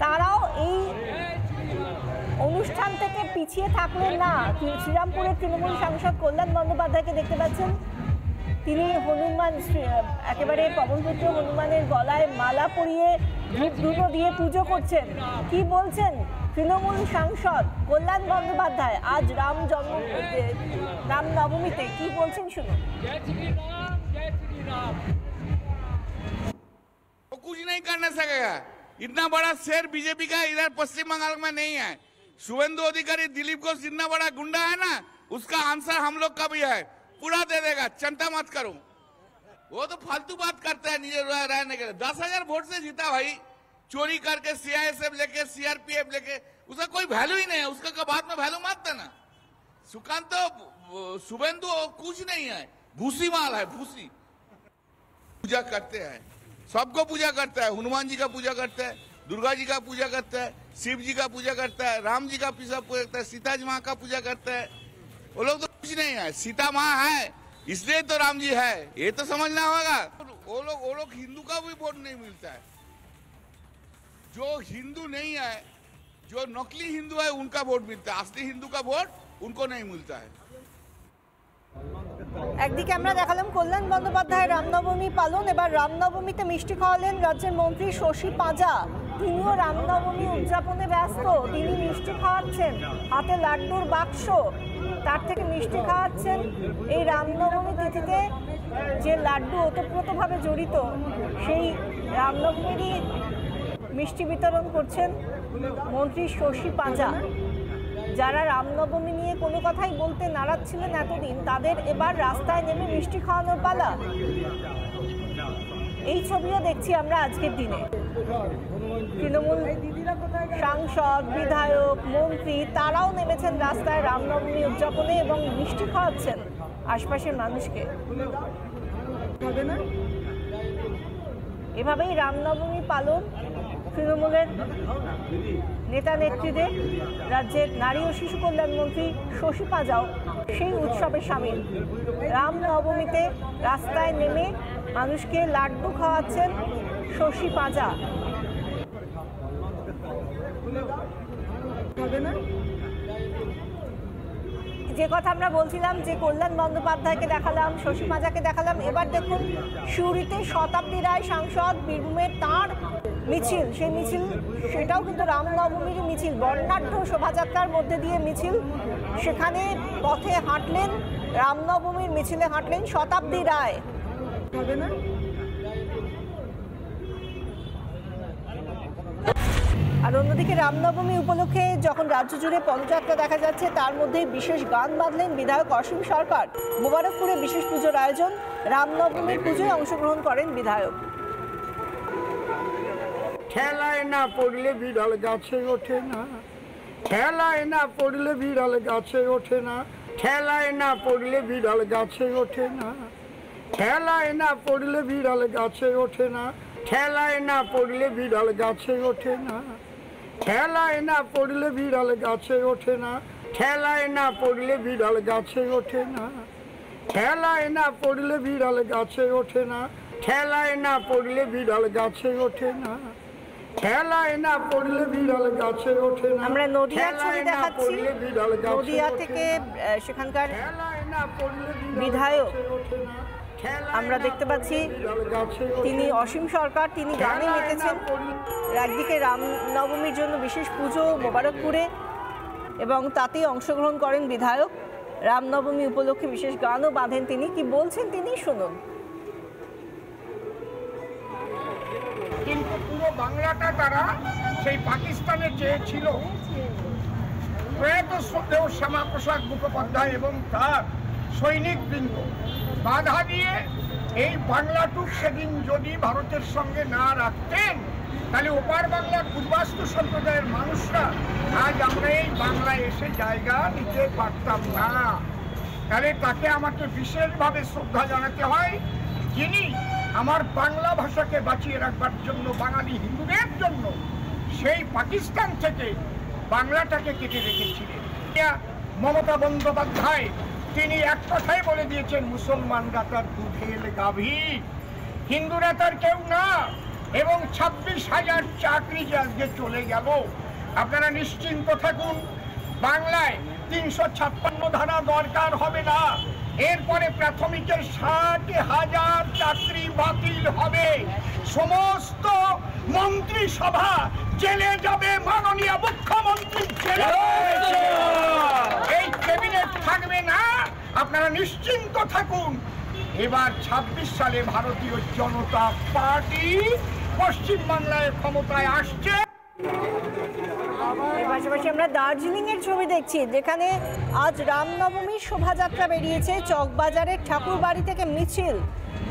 তারাও এই অনুষ্ঠান থেকে পিছিয়ে থাকলেন না। শ্রীরামপুরের তৃণমূল সাংসদ কল্যাণ বন্দ্যোপাধ্যায়কে দেখতে পাচ্ছেন, তিনি হনুমান একেবারে পবনপুত্র হনুমানের গলায় মালা পরিয়ে ধূপ ধুনো দিয়ে পুজো করছেন। কি বলছেন তৃণমূল সাংসদ কল্যাণ বন্দ্যোপাধ্যায় আজ রামনবমীতে, কি বলছেন শুনুন। कुछ नहीं करने सकेगा, इतना बड़ा शेर बीजेपी का इधर पश्चिम बंगाल में नहीं है। शुभेंदु अधिकारी दिलीप घोष इतना बड़ा गुंडा है ना, उसका आंसर हम लोग का भी है, पूरा दे देगा, चिंता मत करो। वो तो फालतू बात करता है नीचे रहने के लिए। 10,000 वोट से जीता भाई, चोरी करके सीआईएसएफ लेके सीआरपीएफ लेके, उसका कोई वैल्यू ही नहीं है, उसका बात में वैल्यू मत देना। सुकांत तो शुभेंदु कुछ नहीं है, भूसी माल है, भूसी। पूजा करते हैं, सबको पूजा करता है, हनुमान जी का पूजा करता है, दुर्गा जी का पूजा करता है, शिव जी का पूजा करता है, राम जी का पूजा करता है, सीता जी माँ का पूजा करता है। वो लोग तो कुछ नहीं है, सीता माँ है इसलिए तो राम जी है, ये तो समझना होगा। वो लोग हिंदू का भी वोट नहीं मिलता है, जो हिंदू नहीं है, जो नकली हिंदू है उनका वोट मिलता है, असली हिंदू का वोट उनको नहीं मिलता है। একদিকে আমরা দেখালাম কল্যাণ বন্দ্যোপাধ্যায় রামনবমী পালন, এবার রামনবমীতে মিষ্টি খাওয়ালেন রাজ্যের মন্ত্রী শশী পাঁজা। তিনিও রামনবমী উদযাপনে ব্যস্ত, তিনি মিষ্টি খাওয়াচ্ছেন, হাতে লাড্ডুর বাক্স, তার থেকে মিষ্টি খাওয়াচ্ছেন। এই রামনবমী তিথিতে যে লাড্ডু ওতপ্রোতভাবে জড়িত, সেই রামনবমীরই মিষ্টি বিতরণ করছেন মন্ত্রী শশী পাঁজা। যারা রামনবমী নিয়ে কোনো কথাই বলতে নারাজ ছিলেন এতদিন, তাদের এবার রাস্তায় নেমে মিষ্টি খাওয়ানোর পালা। এই ছবিও দেখছি আমরা আজকের দিনে। তৃণমূল সাংসদ, বিধায়ক, মন্ত্রী তারাও নেমেছেন রাস্তায় রামনবমী উদযাপনে এবং মিষ্টি খাওয়াচ্ছেন আশপাশের মানুষকে। এভাবেই রামনবমী পালন তৃণমূলের নেতা নেত্রীদের। রাজ্যের নারী ও শিশু কল্যাণ মন্ত্রী শশী পাঁজাও সেই উৎসবে সামিল। রামনবমীতে রাস্তায় নেমে মানুষকে লাড্ডু খাওয়াচ্ছেন শশী পাঁজা। যে কথা আমরা বলছিলাম, যে কল্যাণ বন্দ্যোপাধ্যায়কে দেখালাম, শশী পাঁজাকে দেখালাম, এবার দেখুন সিউড়িতে শতাব্দী রায় সাংসদ, বীরভূমের তাঁর মিছিল, সেই মিছিল সেটাও কিন্তু রামনবমীর মিছিল, বর্ণাঢ্য শোভাযাত্রার মধ্যে দিয়ে মিছিল। সেখানে পথে হাঁটলেন, রামনবমীর মিছিলে হাঁটলেন শতাব্দী রায়। আর অন্যদিকে রামনবমী উপলক্ষে যখন রাজ্য জুড়ে পদযাত্রা দেখা যাচ্ছে, তার মধ্যে বিশেষ গান বাঁধলেন বিধায়ক অসীম সরকার। মোবারকপুরে বিশেষ পুজোর আয়োজন, রামনবমীর পুজোয় অংশগ্রহণ করেন বিধায়ক। ঠেলায় না পড়লে বিড়াল গাছে ওঠে না, ঠেলায় না পড়লে বিড়াল গাছে ওঠে না, ঠেলায় না পড়লে বিড়াল গাছে ওঠে না, ঠেলায় না পড়লে বিড়াল গাছে ওঠে না, ঠেলায় না পড়লে বিড়াল গাছে ওঠে না, ঠেলায় না পড়লে বিড়াল গাছে ওঠে না, ঠেলায় না পড়লে বিড়াল গাছে ওঠে না, ঠেলায় না পড়লে বিড়াল গাছে ওঠে না, ঠেলায় না পড়লে বিড়াল গাছে ওঠে না, ঠেলায় না পড়লে বিড়াল গাছে ওঠে না। আমরা নদিয়ার ছবি দেখাচ্ছি, নদিয়া থেকে সেখানকার বিধায়ক আমরা দেখতে পাচ্ছি, তিনি অসীম সরকার, তিনি গানে মেতেছেন। একদিকে রামনবমীর জন্য বিশেষ পুজো মোবারকপুরে এবং তাতেই অংশগ্রহণ করেন বিধায়ক। রামনবমী উপলক্ষে বিশেষ গানও বাঁধেন তিনি। কি বলছেন তিনি শুনুন। কিন্তু পুরো বাংলাটা তারা সেই পাকিস্তানের যে ছিল প্রয়াত শ্রদ্ধেয় শ্যামাপ্রসাদ মুখোপাধ্যায় এবং তার সৈনিকবৃন্দ বাধা দিয়ে এই বাংলাটুক সেদিন যদি ভারতের সঙ্গে না রাখতেন, তাহলে ওপার বাংলার পূর্বাস্তু সম্প্রদায়ের মানুষরা আজ আমরা এই বাংলায় এসে জায়গা নিতে পারতাম না। তাহলে তাকে আমাকে বিশেষভাবে শ্রদ্ধা জানাতে হয়, যিনি আমার বাংলা ভাষাকে বাঁচিয়ে রাখবার জন্য, বাঙালি হিন্দুদের জন্য সেই পাকিস্তান থেকে বাংলাটাকে কেটে রেখেছিলেন। মমতা বন্দ্যোপাধ্যায় তিনি এক কথাই বলে দিয়েছেন, মুসলমানরা তার দুধের গাভী, হিন্দুরা তার কেউ না। এবং 26,000 চাকরি যে আজকে চলে গেল, আপনারা নিশ্চিন্ত থাকুন, বাংলায় 356 ধারা দরকার হবে না। এরপরে প্রাথমিকের 60,000 চাকরি বাতিল হবে। সমস্ত মন্ত্রিসভা জেলে যাবে, মাননীয় মুখ্যমন্ত্রী জেলে যাবে। এই ক্যাবিনেট থাকবে না, আপনারা নিশ্চিন্ত থাকুন। এবার 26 সালে ভারতীয় জনতা পার্টি পশ্চিমবাংলায় ক্ষমতায় আসছে। এর পাশাপাশি আমরা দার্জিলিং এর ছবি দেখছি, যেখানে আজ রামনবমীর শোভাযাত্রা বেরিয়েছে। চকবাজারের ঠাকুর বাড়ি থেকে মিছিল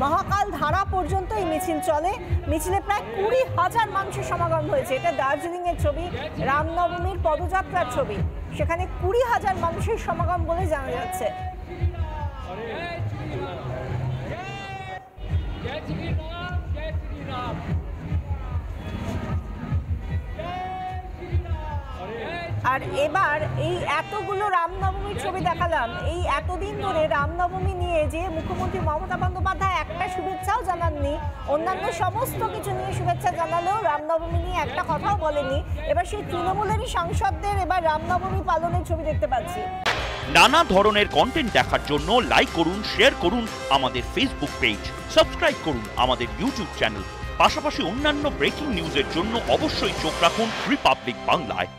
মহাকাল ধারা পর্যন্ত এই মিছিল চলে। মিছিলে প্রায় 20,000 মানুষের সমাগম হয়েছে। এটা দার্জিলিং এর ছবি, রামনবমীর পদযাত্রার ছবি। সেখানে 20,000 মানুষের সমাগম বলে জানা যাচ্ছে। আর এবার এই এতগুলো রামনবমীর ছবি দেখালাম, এই এতদিন ধরে রামনবমী নিয়ে যে মুখ্যমন্ত্রী মমতা বন্দ্যোপাধ্যায় একটা শুভেচ্ছাও জানাননি, অন্যান্য সমস্ত কিছু নিয়ে শুভেচ্ছা জানালেও রামনবমী নিয়ে একটা কথাও বলেনি। এবার সেই তৃণমূলেরই সাংসদদের এবার রামনবমী পালনের ছবি দেখতে পাচ্ছি। নানা ধরনের কন্টেন্ট দেখার জন্য লাইক করুন, শেয়ার করুন আমাদের ফেসবুক পেজ, সাবস্ক্রাইব করুন আমাদের ইউটিউব চ্যানেল। পাশাপাশি অন্যান্য ব্রেকিং নিউজের জন্য অবশ্যই চোখ রাখুন রিপাবলিক বাংলায়।